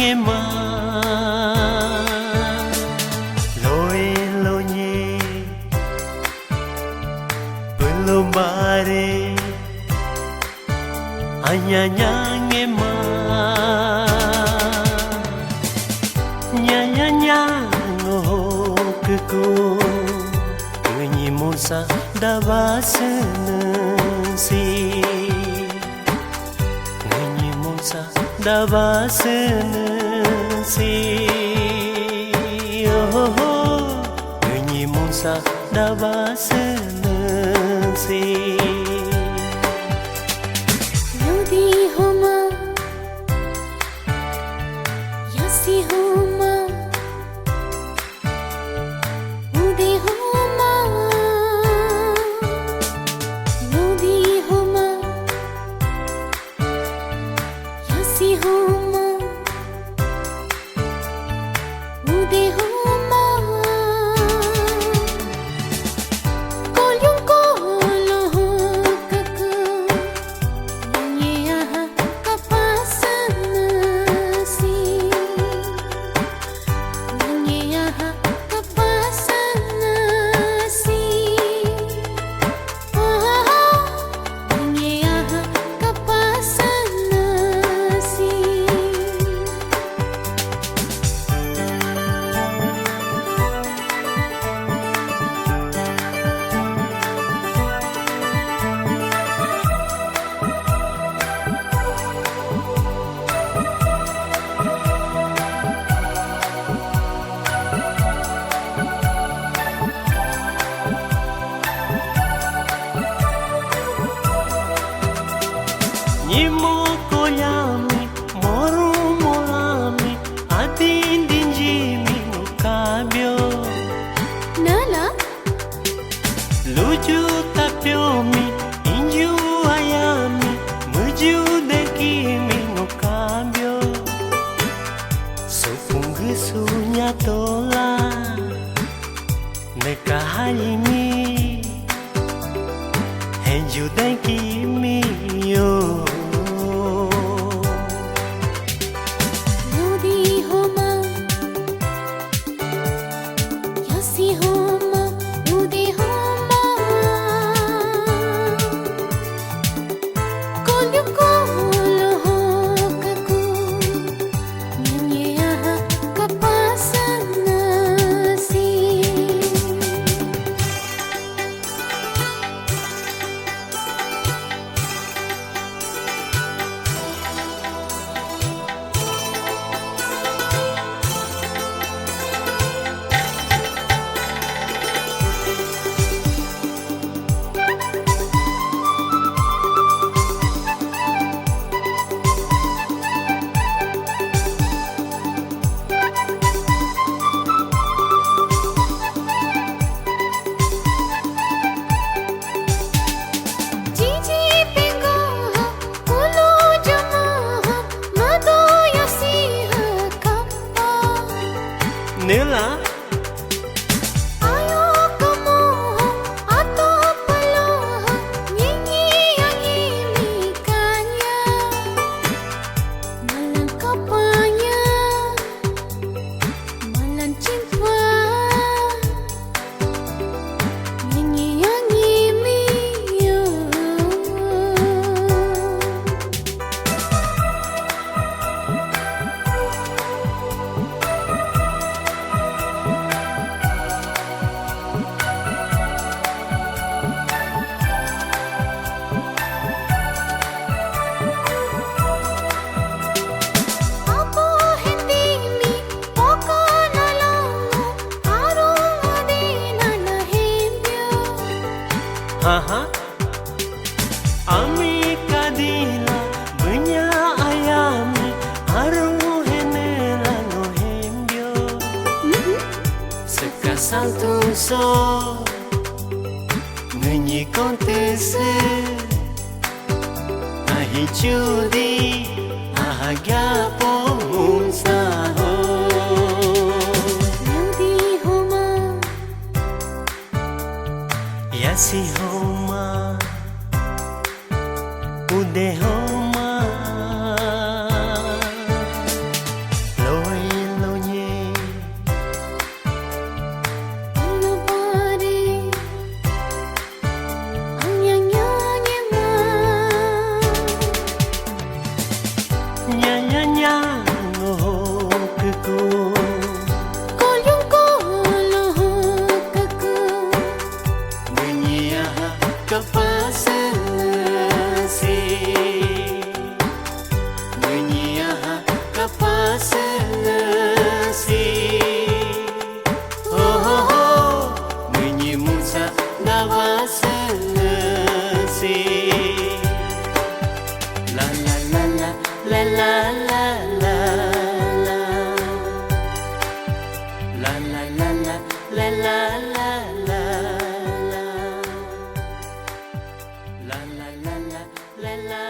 ngema loe lonye belum bare anyanya ngema nyanya ngoho keku ngi musa dabasensi ngi musa dabasensi oh ngi musa dabasensi Lodi homa yasi homa ude homa Lodi homa yasi homa ude homa kolyong kolo kaku Nyeah kapasan nasi Nyeah kapasan nasi Nyeah kapasan nasi Nyimu koyami moru molami adindinjimi nukabyo Nala luju tapyomi inju ayami muju dekimi nukabyo supungu sunya tola nekahayimi henju dekimi yo Lodi homa yasi homa ude homa kolyong kolo kaku Nyeah kapasan nasi Jiji pengoha ulu jamaha mado yasiha kappa Nila Ayo kamoha atau peloha nyanyi yang imikannya Malang kapanya Malang cinta Nyanyi yang imiyo Apo hendimi poko nalongo arung adina nahembyo haha ami kadila benya ayami aru henela no hembyo sekasal tuso ngenyi kontese ahi judi ahaga ponsaho Lodi homa yasi homa ude homa la la la la la la la la la la la la la la la la la la